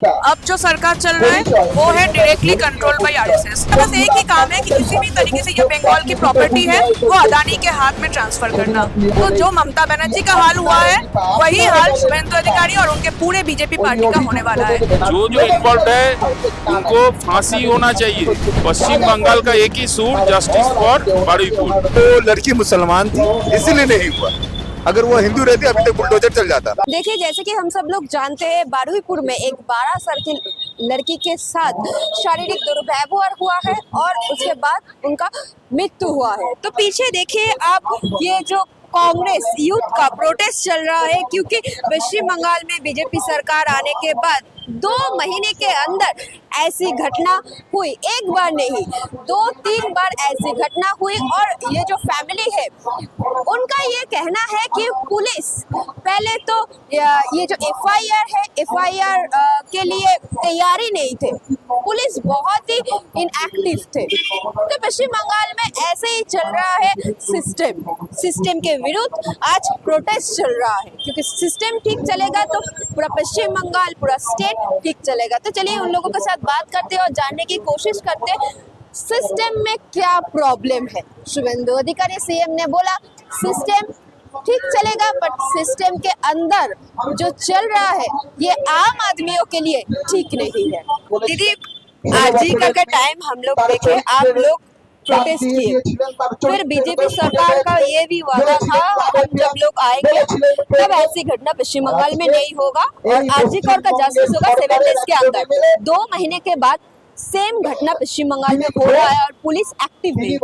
अब जो सरकार चल रहा है वो है डायरेक्टली कंट्रोल बाय आरएसएस। बस एक ही काम है कि किसी भी तरीके से ये बंगाल की प्रॉपर्टी है वो अदानी के हाथ में ट्रांसफर करना। तो जो ममता बनर्जी का हाल हुआ है वही हाल शुभेंदु अधिकारी और उनके पूरे बीजेपी पार्टी का होने वाला है। जो जो इन्वॉल्व है उनको फांसी होना चाहिए। पश्चिम बंगाल का एक ही सूर, जस्टिस फॉर बारुईपुर। तो लड़की मुसलमान थी इसीलिए नहीं हुआ, अगर वो हिंदू रहती अभी तक बुलडोजर चल जाता। देखिए, जैसे कि हम सब लोग जानते हैं, बारुईपुर में एक 12 साल की लड़की के साथ शारीरिक दुर्व्यवहार हुआ है और उसके बाद उनका मृत्यु हुआ है। तो पीछे देखिए आप, ये जो कांग्रेस यूथ का प्रोटेस्ट चल रहा है, क्योंकि पश्चिम बंगाल में बीजेपी सरकार आने के बाद 2 महीने के अंदर ऐसी घटना हुई। एक बार नहीं, 2-3 बार ऐसी घटना हुई। और ये जो फैमिली है उनका ये कहना है कि पुलिस पहले तो ये जो एफआईआर है, एफआईआर के लिए तैयारी नहीं थे, पुलिस बहुत ही इनएक्टिव थे। तो पश्चिम बंगाल में ऐसे ही चल रहा है सिस्टम के विरुद्ध आज प्रोटेस्ट चल रहा है, क्योंकि सिस्टम ठीक चलेगा तो पूरा पश्चिम बंगाल, पूरा स्टेट ठीक चलेगा। तो चलिए उन लोगों के साथ बात करते हैं और जानने की कोशिश करते हैं सिस्टम में क्या प्रॉब्लम है। शुभेंदु अधिकारी सीएम ने बोला सिस्टम ठीक चलेगा, बट सिस्टम के अंदर जो चल रहा है ये आम आदमियों के लिए ठीक नहीं है। दीदी, आजीकल का टाइम हम लोग देखे, आप लोग प्रोटेस्ट किए, फिर बीजेपी सरकार का ये भी वादा था हम जब लोग आएंगे तब ऐसी घटना पश्चिम बंगाल में नहीं होगा और आजीकल का जस्टिस होगा 7 डेज के अंदर। 2 महीने के बाद सेम घटना पश्चिम बंगाल में हो रहा है और पुलिस एक्टिव नहीं।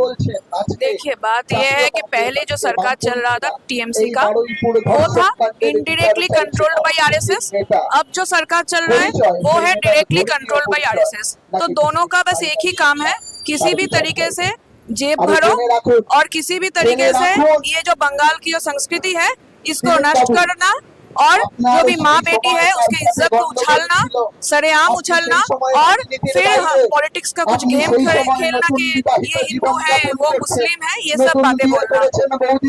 देखिए, बात यह है कि पहले जो सरकार चल रहा था टीएमसी का, वो था इनडायरेक्टली कंट्रोल्ड बाय आरएसएस। अब जो सरकार चल रहा है वो है डायरेक्टली कंट्रोल्ड बाय आरएसएस। तो दोनों का बस एक ही काम है, किसी भी तरीके से जेब भरो और किसी भी तरीके से ये जो बंगाल की जो संस्कृति है इसको नष्ट करना और जो भी माँ बेटी है उसकी इज्जत को उछालना, सरेआम उछलना और फिर पॉलिटिक्स का कुछ गेम खेलना कि ये हिंदू है वो मुस्लिम है, ये सब बातें बोलना।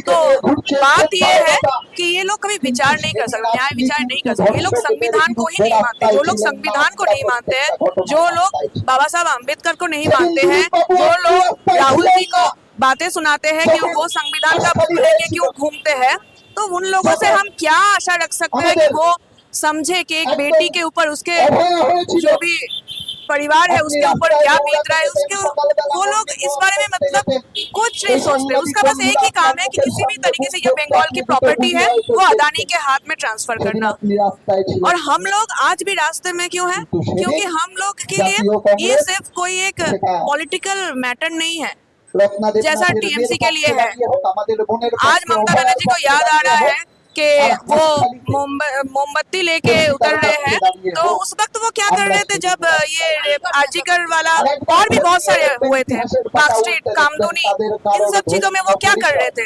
तो बात ये है कि ये लोग कभी विचार नहीं कर सकते, न्याय विचार नहीं कर सकते। ये लोग संविधान को ही नहीं मानते। जो लोग संविधान को नहीं मानते हैं, जो लोग बाबा साहब अम्बेडकर को नहीं मानते हैं, जो लोग राहुल जी को बातें सुनाते हैं कि वो संविधान का बुक लेके क्यों घूमते हैं, तो उन लोगों से हम क्या आशा रख सकते हैं कि वो समझे कि एक बेटी के ऊपर उसके जो भी परिवार है उसके ऊपर क्या बीत रहा है। उसके वो लोग इस बारे में मतलब कुछ नहीं सोचते। उसका बस एक ही काम है कि किसी भी तरीके से ये बंगाल की प्रॉपर्टी है वो अदानी के हाथ में ट्रांसफर करना। और हम लोग आज भी रास्ते में क्यों हैं? क्योंकि हम लोग के लिए ये सिर्फ कोई एक पॉलिटिकल मैटर नहीं है जैसा टीएमसी के लिए है। आज ममता बनर्जी को याद आ रहा है कि वो मोमबत्ती लेके उतर रहे हैं, तो उस वक्त वो क्या कर रहे थे जब ये आर्जिकर वाला और भी बहुत सारे हुए थे, पार्क स्ट्रीट, कामदूनी, इन सब चीजों में वो क्या कर रहे थे?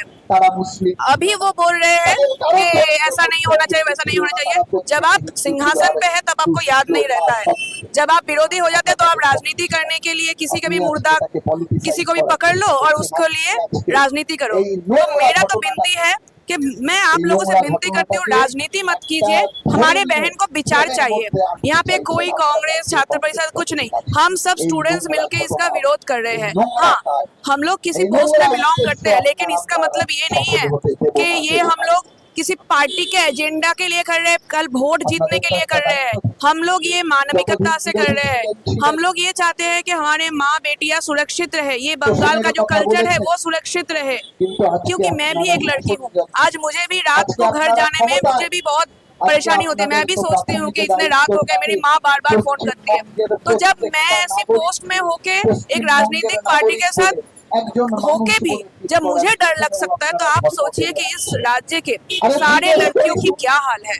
अभी वो बोल रहे हैं कि ऐसा नहीं होना चाहिए, वैसा नहीं होना चाहिए। जब आप सिंहासन पे है तब आपको याद नहीं रहता है, जब आप विरोधी हो जाते हैं तो आप राजनीति करने के लिए किसी का भी मुर्दा किसी को भी पकड़ लो और उसके लिए राजनीति करो। तो मेरा तो विनती है कि मैं आप लोगों से विनती करती हूँ, राजनीति मत कीजिए, हमारे बहन को विचार चाहिए। यहाँ पे कोई कांग्रेस छात्र परिषद कुछ नहीं, हम सब स्टूडेंट्स मिलके इसका विरोध कर रहे हैं। हाँ, हम लोग किसी पोस्ट में बिलोंग करते हैं, लेकिन इसका मतलब ये नहीं है कि ये हम लोग किसी पार्टी के एजेंडा के लिए कर रहे हैं, कल वोट जीतने के लिए कर रहे हैं। हम लोग ये मानविकता से कर रहे हैं। हम लोग ये चाहते हैं कि हमारे माँ बेटियां सुरक्षित रहे, ये बंगाल का जो कल्चर है वो सुरक्षित रहे। क्योंकि मैं भी एक लड़की हूँ, आज मुझे भी रात को घर जाने में मुझे भी बहुत परेशानी होती है। मैं भी सोचती हूँ कि इतने रात हो गए, मेरी माँ बार बार फोन करती है। तो जब मैं ऐसी पोस्ट में होके एक राजनीतिक पार्टी के साथ होके भी जब मुझे डर लग सकता है, तो आप सोचिए कि इस राज्य के सारे लड़कियों की क्या हाल है।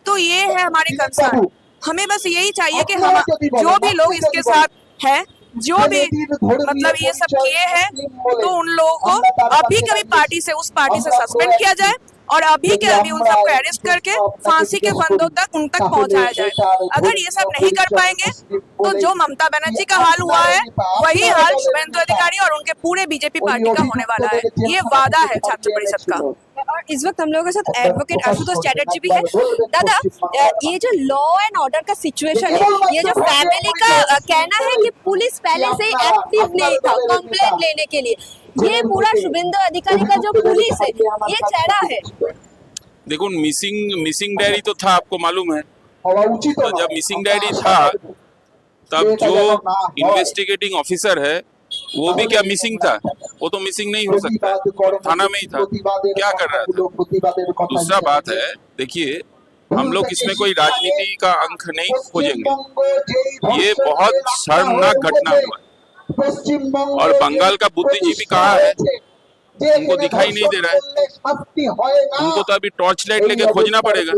तो ये है हमारी कंसर्न। हमें बस यही चाहिए कि हम जो भी लोग इसके साथ हैं, जो भी मतलब ये सब किए हैं, तो उन लोगों को अभी कभी पार्टी से उस पार्टी से सस्पेंड किया जाए और अभी के अभी उन सबको अरेस्ट करके फांसी के फंदों तक उन तक पहुंचाया जाए। अगर ये सब नहीं कर पाएंगे तो जो ममता बनर्जी का हाल हुआ है वही हाल शुभेंदु अधिकारी और उनके पूरे बीजेपी पार्टी का होने वाला है। ये वादा है छात्र परिषद का। और इस वक्त हम लोगों के साथ एडवोकेट आशुतोष चैटर्जी भी है। दादा, ये जो लॉ एंड ऑर्डर का सिचुएशन है, ये जो फैमिली का कहना है कि पुलिस पहले से ही एक्टिव नहीं था कंप्लेंट लेने के लिए, ये पूरा शुभेंदु अधिकारी का जो पुलिस है ये चेहरा है। देखो, मिसिंग डायरी तो था, आपको मालूम है। तो जब मिसिंग डायरी था तब जो इन्वेस्टिगेटिंग ऑफिसर है वो भी क्या मिसिंग था? वो तो मिसिंग नहीं हो सकता, थाना में ही था, क्या कर रहा था? दूसरा बात है, देखिए, हम लोग इसमें कोई राजनीति का अंक नहीं खोजेंगे। ये बहुत शर्मनाक घटना हुआ और बंगाल का बुद्धिजीवी कहाँ है? उनको दिखाई नहीं दे रहा है। उनको तो अभी टॉर्च लाइट लेके खोजना पड़ेगा।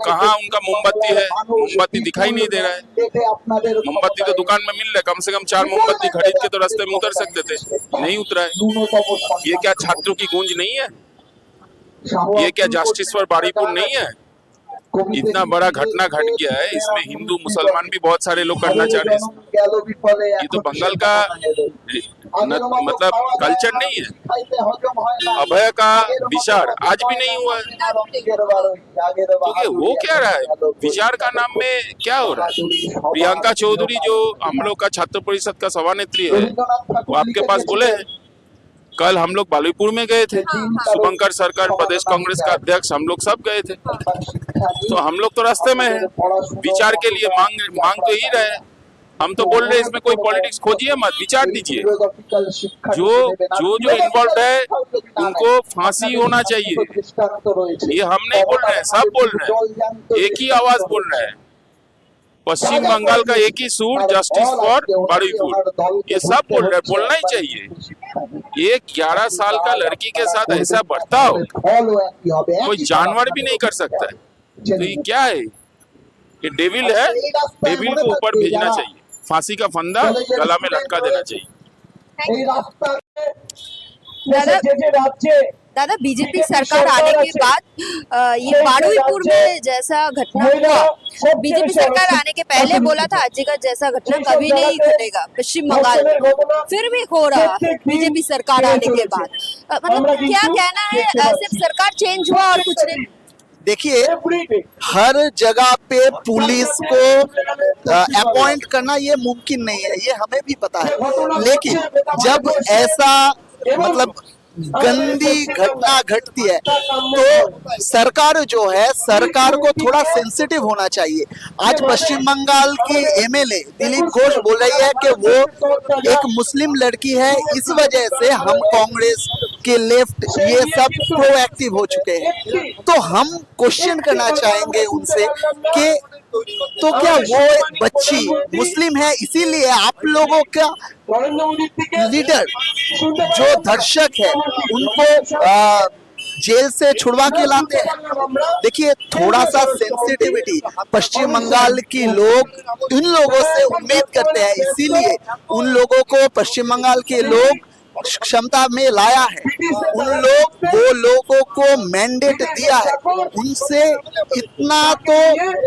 कहाँ उनका मोमबत्ती है? मोमबत्ती दिखाई नहीं दे रहा है। मोमबत्ती तो दुकान में मिल रहा है, कम से कम 4 मोमबत्ती खरीद के तो रास्ते में उतर सकते थे, नहीं उतरा है। ये क्या छात्रों की गूंज नहीं है? ये क्या जस्टिस फॉर बारुईपुर नहीं है? इतना बड़ा घटना घट गया है, इसमें हिंदू मुसलमान भी बहुत सारे लोग करना चाह रहे हैं। ये तो बंगाल का मतलब कल्चर नहीं है। अभय का विचार आज भी नहीं हुआ है, तो वो क्या रहा है? विचार का नाम में क्या हो रहा है? प्रियंका चौधरी जो हम लोग का छात्र परिषद का सभानेत्री है, वो आपके पास बोले हैं। कल हम लोग बारुईपुर में गए थे, शुभंकर सरकार प्रदेश कांग्रेस का अध्यक्ष, हम लोग सब गए थे। तो हम लोग तो रास्ते में हैं, विचार के लिए मांग तो ही रहे। हम तो बोल रहे हैं इसमें कोई पॉलिटिक्स खोजिए मत, विचार दीजिए। जो इन्वॉल्व है उनको फांसी होना चाहिए। ये हम नहीं बोल रहे हैं, सब बोल रहे हैं, एक ही आवाज बोल रहे हैं। पश्चिम बंगाल का एक ही सूर, जस्टिस फॉर बारुईपुर, ये सब बोल रहे हैं, बोलना ही चाहिए। एक 11 साल का लड़की के साथ ऐसा बर्ताव कोई जानवर भी नहीं कर सकता है। तो ये क्या है? ये डेविल है, डेविल को ऊपर भेजना चाहिए, फांसी का फंदा गला में लटका देना चाहिए। दादा, बीजेपी सरकार आने के बाद ये बारुईपुर में जैसा घटना हुआ, बीजेपी सरकार आने के पहले बोला था अजीगा जैसा घटना कभी नहीं घटेगा पश्चिम बंगाल में, फिर भी हो रहा है बीजेपी सरकार आने के बाद। मतलब क्या कहना है, सिर्फ सरकार चेंज हुआ और कुछ नहीं? देखिए, हर जगह पे पुलिस को अपॉइंट करना ये मुमकिन नहीं है, ये हमें भी पता है। लेकिन जब ऐसा मतलब गंदी घटना घटती है तो सरकार जो है, सरकार को थोड़ा सेंसिटिव होना चाहिए। आज पश्चिम बंगाल की एमएलए दिलीप घोष बोल रही है कि वो एक मुस्लिम लड़की है, इस वजह से हम कांग्रेस के लेफ्ट ये सब प्रोएक्टिव हो चुके हैं। तो हम क्वेश्चन करना चाहेंगे उनसे कि तो क्या वो बच्ची मुस्लिम है इसीलिए आप लोगों का लीडर जो दर्शक है उनको जेल से छुड़वा के लाते हैं? देखिए, थोड़ा सा सेंसिटिविटी पश्चिम बंगाल की लोग इन लोगों से उम्मीद करते हैं, इसीलिए उन लोगों को पश्चिम बंगाल के लोग क्षमता में लाया है। वो लोगों को मैंडेट दिया है, उनसे इतना तो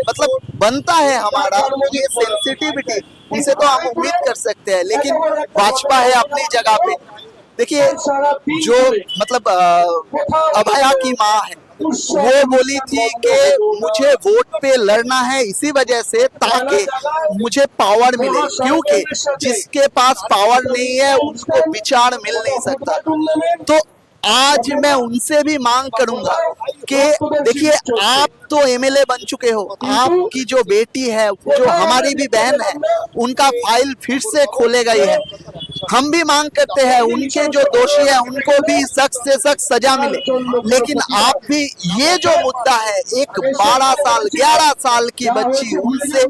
मतलब बनता है हमारा ये सेंसिटिविटी, उनसे तो हम उम्मीद कर सकते हैं। लेकिन भाजपा है अपनी जगह पे। देखिए, जो मतलब अभया की माँ है, वो बोली थी कि मुझे वोट पे लड़ना है इसी वजह से ताकि मुझे पावर मिले, क्योंकि जिसके पास पावर नहीं है उसको विचार मिल नहीं सकता। तो आज मैं उनसे भी मांग करूंगा कि देखिए, आप तो एमएलए बन चुके हो, आपकी जो बेटी है, जो हमारी भी बहन है, उनका फाइल फिर से खोले गई है। हम भी मांग करते हैं उनके जो दोषी है उनको भी सख्त से सख्त सजा मिले। लेकिन आप भी ये जो मुद्दा है, एक 12 साल 11 साल की बच्ची, उनसे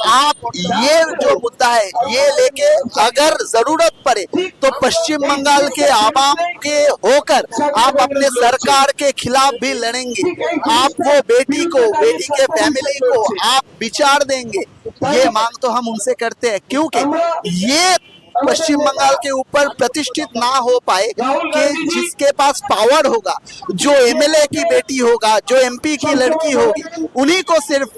आप ये जो मुद्दा है ये लेके अगर जरूरत पड़े तो पश्चिम बंगाल के आवाम के होकर आप अपने सरकार के खिलाफ भी लड़ेंगे। आप वो बेटी को, बेटी के फैमिली को आप विचार देंगे, ये मांग तो हम उनसे करते हैं। क्योंकि ये पश्चिम बंगाल के ऊपर प्रतिष्ठित ना हो पाए कि जिसके पास पावर होगा, जो एमएलए की बेटी होगा, जो एमपी की लड़की होगी, उन्हीं को सिर्फ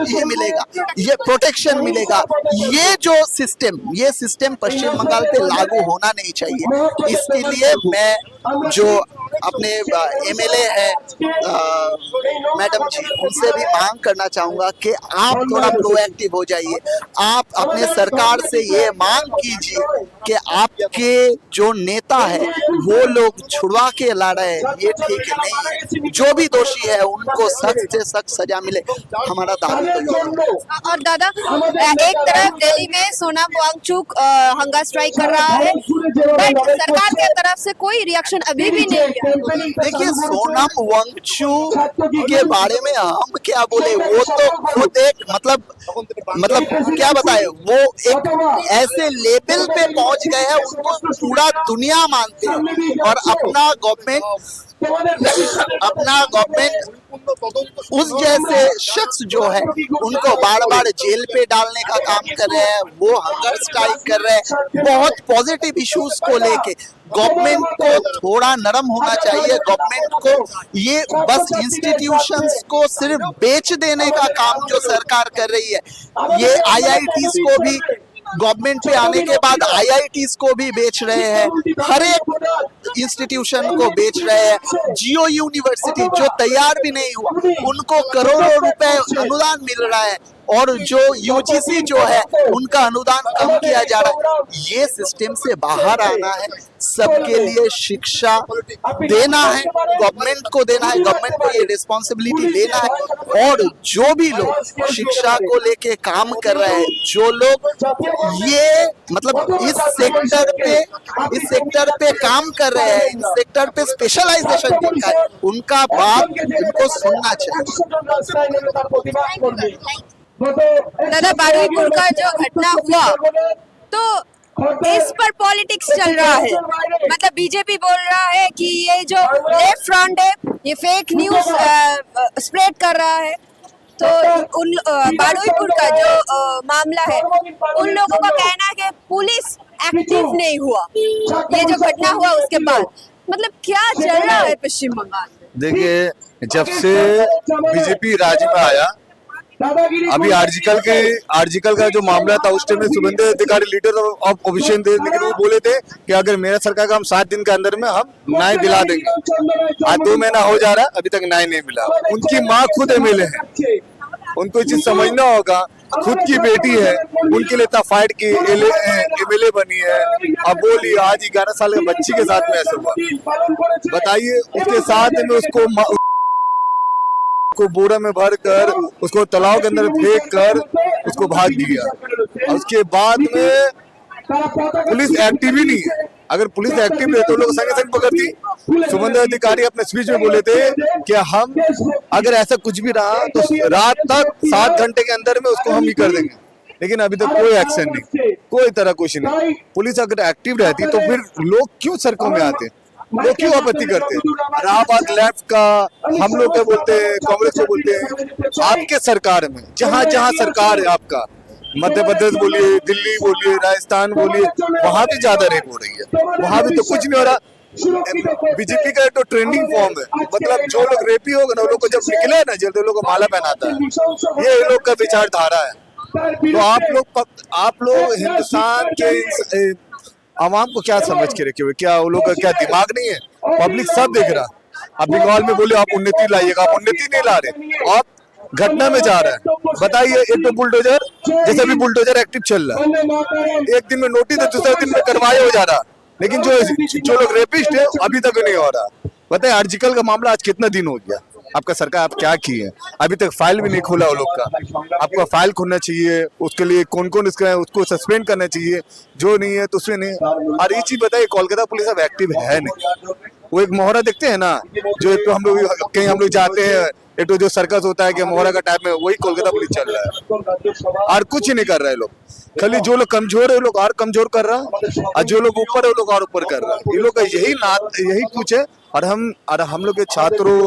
ये मिलेगा, ये प्रोटेक्शन मिलेगा। ये सिस्टम पश्चिम बंगाल पे लागू होना नहीं चाहिए। इसके लिए मैं जो अपने एमएलए है मैडम जी, उनसे भी मांग करना चाहूंगा कि आप थोड़ा प्रोएक्टिव हो जाइए। आप अपने सरकार से ये मांग कीजिए कि आपके जो नेता है वो लोग छुड़वा के ला रहे हैं, ये ठीक नहीं है। जो भी दोषी है उनको सख्त से सख्त सजा मिले, हमारा दावा तो ये है। और दादा, एक तरफ दिल्ली में सोनम वांगचुक हंगर स्ट्राइक कर रहा है, बट सरकार की तरफ से कोई रिएक्शन अभी भी नहीं है। देखिए, सोनम वांगचुक के बारे में हम क्या बोले, वो तो खुद एक मतलब क्या बताए, वो एक ऐसे लेवल पे पहुंच गए हैं, उनको पूरा दुनिया मानते हैं। और अपना गवर्नमेंट उस जैसे शख्स जो है उनको बार बार जेल पे डालने का काम कर रहे हैं, वो हंगर स्ट्राइक कर रहे हैं। बहुत पॉजिटिव इश्यूज को लेके गवर्नमेंट को थोड़ा नरम होना चाहिए। गवर्नमेंट को ये बस इंस्टीट्यूशंस को सिर्फ बेच देने का काम जो सरकार कर रही है, ये आईआईटीज को भी गवर्नमेंट पे आने के बाद आईआईटीज को भी बेच रहे हैं, हर एक इंस्टीट्यूशन को बेच रहे हैं। जियो यूनिवर्सिटी जो तैयार भी नहीं हुआ, उनको करोड़ों रुपए अनुदान मिल रहा है, और जो यूजीसी जो है उनका अनुदान कम किया जा रहा है। ये सिस्टम से बाहर आना है, सबके लिए शिक्षा देना है, गवर्नमेंट को देना है, गवर्नमेंट को ये रिस्पॉन्सिबिलिटी लेना है। और जो भी लोग शिक्षा को लेके काम कर रहे हैं, जो लोग ये मतलब इस सेक्टर पे काम कर रहे हैं, इस सेक्टर पे स्पेशलाइजेशन जिनका है, उनका बात इनको सुनना चाहिए। दादा, बारुईपुर का जो घटना हुआ, तो इस पर पॉलिटिक्स चल रहा है। मतलब बीजेपी बोल रहा है कि ये जो लेफ्ट फ्रंट है ये फेक न्यूज स्प्रेड कर रहा है। तो उन बारुईपुर का जो मामला है, उन लोगों का कहना है कि पुलिस एक्टिव नहीं हुआ ये जो घटना हुआ उसके बाद। मतलब क्या चल रहा है पश्चिम बंगाल में? देखिए, जब से बीजेपी राज्य में आया, अभी आर्जिकल का जो मामला था, उस टाइम में शुभेंदु अधिकारी लीडर ऑफ ऑपोजिशन थे, लेकिन वो बोले थे कि अगर मेरा सरकार का हम 7 दिन के अंदर में हम न्याय दिला देंगे। आज 2 महीना हो जा रहा है, अभी तक न्याय नहीं मिला। उनकी माँ खुद एमएलए है, उनको ये चीज समझना होगा। खुद की बेटी है, उनके लिए इतना फाइट की, एमएलए बनी है, अब बोली आज 11 साल के बच्ची के साथ में ऐसा हुआ। बताइए, उसके साथ में उसको बोरा में भर कर, उसको तालाब के अंदर फेंक कर उसको भाग दिया। और उसके बाद में पुलिस एक्टिव ही नहीं है। अगर पुलिस एक्टिव है तो लोग संगे संग पकड़ती। शुभेंदु अधिकारी अपने स्पीच में बोले थे कि हम अगर ऐसा कुछ भी रहा तो रात तक 7 घंटे के अंदर में उसको हम ही कर देंगे, लेकिन अभी तक कोई एक्शन नहीं, कोई तरह कुछ नहीं। पुलिस अगर एक्टिव रहती तो फिर लोग क्यों सड़कों में आते, लोग क्यों आपत्ति करते? इलाहाबाद लेफ्ट का हम लोग क्या बोलते हैं, कांग्रेस को बोलते हैं। आपके सरकार में जहाँ जहाँ सरकार है आपका, मध्य प्रदेश बोलिए, दिल्ली बोलिए, राजस्थान बोलिए, वहां भी ज्यादा रेप हो रही है, वहां भी तो कुछ नहीं हो रहा। बीजेपी का तो ट्रेंडिंग फॉर्म है, मतलब जो लोग रेपी होगा ना, लोग को जब निकले ना जेल, तो लोग को माला पहनाता है। ये लोग का विचारधारा है। तो आप लोग हिंदुस्तान के आवाम को क्या समझ के रखे हुए? क्या वो लोग का क्या दिमाग नहीं है? पब्लिक सब देख रहा। अब बंगाल में बोले आप उन्नति लाइएगा, आप उन्नति नहीं ला रहे, आप घटना में जा रहा है। बताइए, एक तो बुलडोजर, जैसे भी बुलडोजर एक्टिव चल रहा है, एक दिन में नोटिस है, दूसरे दिन में कार्रवाई हो जा रहा, लेकिन जो लोग रेपिस्ट है अभी तक नहीं हो रहा। बताइए, आर्टिकल का मामला आज कितना दिन हो गया? आपका सरकार आप क्या की है? अभी तक फाइल भी नहीं खोला वो लोग का। आपका फाइल खोलना चाहिए, उसके लिए कौन कौन इसका है उसको सस्पेंड करना चाहिए, जो नहीं है तो उसमें नहीं। और ये चीज बताइए, कोलकाता पुलिस अब एक्टिव है नहीं। वो एक मोहरा देखते हैं ना, जो एक तो हम लोग कहीं हम लोग जाते हैं, एक तो जो सर्कस होता है कि मोहरा का टाइप में, वही कोलकाता पुलिस चल रहा है। और कुछ ही नहीं कर रहे लोग, खाली जो लोग कमजोर है वो लोग और कमजोर कर रहा है, और जो लोग ऊपर है वो लोग और ऊपर कर रहा है। ये लोग का यही कुछ है। और हम लोग के छात्रों,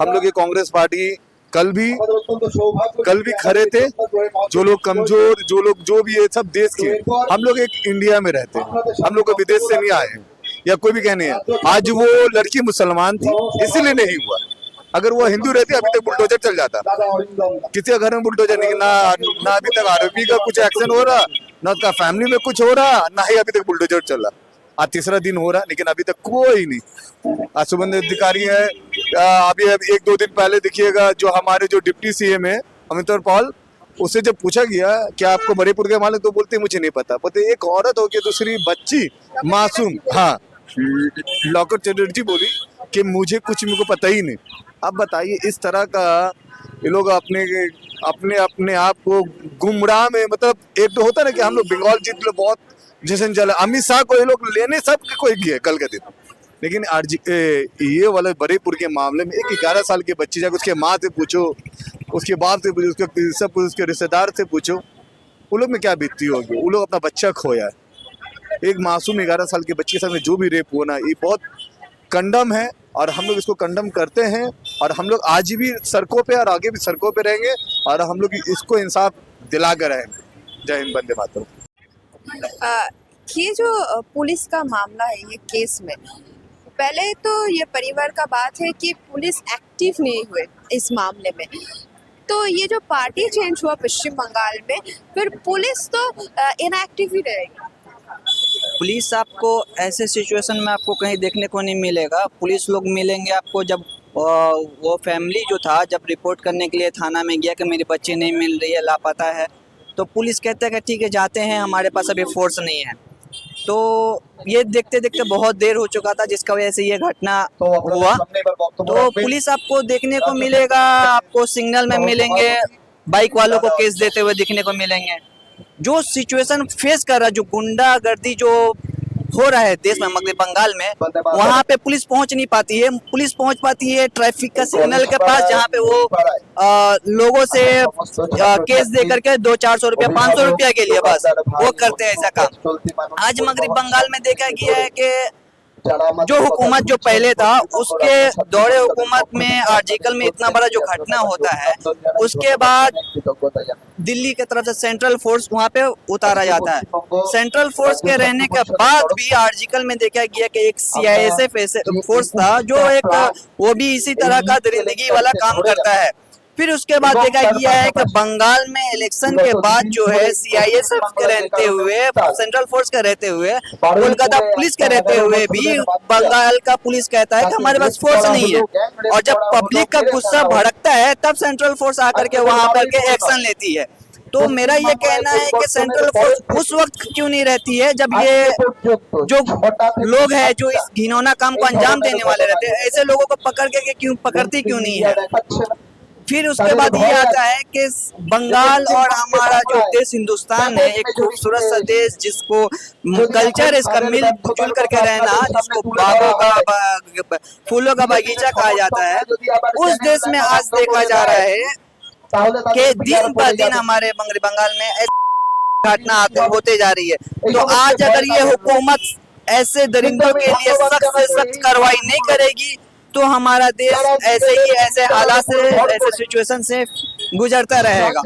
हम लोग की कांग्रेस पार्टी कल भी खड़े थे। जो लोग कमजोर, जो लोग जो भी है, सब देश के। हम लोग एक इंडिया में रहते हैं, हम लोग को विदेश से नहीं आए हैं या कोई भी कहने हैं। आज वो लड़की मुसलमान थी इसीलिए नहीं हुआ। अगर वो हिंदू रहती अभी तक बुलडोजर चल जाता। किसी का घर में बुलडोजर नहीं, ना अभी तक आरोपी का कुछ एक्शन हो रहा, ना उसका फैमिली में कुछ हो रहा, ना ही अभी तक बुलडोजर चल रहा। आज तीसरा दिन हो रहा लेकिन अभी तक कोई नहीं। आज संबंधित अधिकारी है, अभी 1-2 दिन पहले देखिएगा जो हमारे जो डिप्टी सीएम है अमिताभ पॉल, उससे जब पूछा गया कि आपको मणिपुर के मालिक, तो बोलते मुझे नहीं पता। बोलते एक औरत हो के दूसरी बच्ची मासूम, हाँ लॉकर चटर्जी बोली कि मुझे पता ही नहीं। अब बताइए इस तरह का ये लोग अपने आप को गुमराह में, मतलब एक तो होता ना कि हम लोग बंगाल जीत लो बहुत जैसे चला, अमित शाह को ये लोग लेने सब कोई किए कल के दिन। लेकिन ये वाले बरेपुर के मामले में एक 11 साल की बच्ची, जाकर उसके माँ से पूछो, उसके बाप से पूछो, उसके रिश्तेदार से पूछो, वो लोग में क्या बीतती होगी। वो लोग अपना बच्चा खोया है। एक मासूम 11 साल की बच्ची के साथ में जो भी रेप हुआ ना, ये बहुत कंडम है और हम लोग इसको कंडम करते हैं। और हम लोग आज भी सड़कों पे और आगे भी सड़कों पे रहेंगे और हम लोग इसको इंसाफ दिला कर रहेंगे। जय हिंद, वंदे मातरम। ये जो पुलिस का मामला है, ये केस में पहले तो ये परिवार का बात है कि पुलिस एक्टिव नहीं हुए इस मामले में। तो ये जो पार्टी चेंज हुआ पश्चिम बंगाल में, फिर पुलिस तो इनएक्टिव ही रहेगी। पुलिस आपको ऐसे सिचुएशन में आपको कहीं देखने को नहीं मिलेगा। पुलिस लोग मिलेंगे आपको जब वो फैमिली जो था जब रिपोर्ट करने के लिए थाना में गया कि मेरी बच्ची नहीं मिल रही है, लापता है, तो पुलिस कहते हैं कि ठीक है जाते हैं, हमारे पास अभी फोर्स नहीं है। तो ये देखते देखते बहुत देर हो चुका था जिसका वजह से ये घटना हुआ। तो पुलिस आपको देखने को मिलेगा, आपको सिग्नल में मिलेंगे, बाइक वालों को केस देते हुए दिखने को मिलेंगे। जो सिचुएशन फेस कर रहा है, जो गुंडागर्दी जो हो रहा है देश में, मगर बंगाल में, वहाँ पे पुलिस पहुंच नहीं पाती है। पुलिस पहुंच पाती है ट्रैफिक का सिग्नल के पास, जहाँ पे वो लोगों से केस दे करके 200-400 रुपया 500 रुपया के लिए बस वो करते हैं ऐसा काम। आज मगरबी बंगाल में देखा गया है कि जो हुकूमत जो पहले था उसके दौरे हुकूमत में आर्टिकल में इतना बड़ा जो घटना होता है, उसके बाद दिल्ली की तरफ से सेंट्रल फोर्स वहाँ पे उतारा जाता है। सेंट्रल फोर्स के रहने के बाद भी आर्टिकल में देखा गया कि एक CISF फोर्स था जो एक वो भी इसी तरह का दरिंदगी वाला काम करता है। फिर उसके बाद देखा गया है कि बंगाल में इलेक्शन के बाद जो है CISF के रहते हुए, सेंट्रल फोर्स के रहते हुए, कोलकाता पुलिस के रहते हुए भी बंगाल का पुलिस कहता है कि हमारे पास फोर्स नहीं है। और जब पब्लिक का गुस्सा भड़कता है तब सेंट्रल फोर्स आकर के वहां पर के एक्शन लेती है। तो मेरा ये कहना है कि सेंट्रल फोर्स उस वक्त क्यों नहीं रहती है जब ये जो लोग हैं जो इस घिनौना काम को अंजाम देने वाले रहते हैं, ऐसे लोगों को पकड़ती क्यों नहीं है। फिर उसके बाद ये आता है कि बंगाल और हमारा जो देश हिंदुस्तान है, एक खूबसूरत सा देश जिसको कल्चर इसका मिलजुल करके रहना, जिसको बागों का फूलों का बगीचा कहा जाता है, उस देश में आज देखा जा रहा है कि दिन पर दिन हमारे बंगाल में ऐसी घटना होते जा रही है। तो आज अगर ये हुकूमत ऐसे दरिंदों के लिए सख्त से सख्त कार्रवाई नहीं करेगी तो हमारा देश ऐसे हालात से, ऐसे सिचुएशन से गुजरता रहेगा।